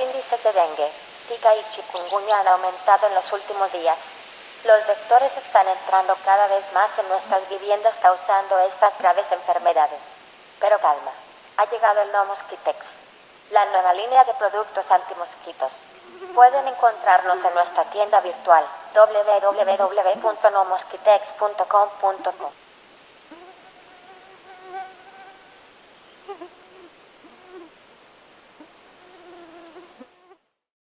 índices de dengue, Zika y chikungunya han aumentado en los últimos días. Los vectores están entrando cada vez más en nuestras viviendas causando estas graves enfermedades. Pero calma, ha llegado el No Mosquitex, la nueva línea de productos antimosquitos. Pueden encontrarnos en nuestra tienda virtual www.nomosquitex.com.co.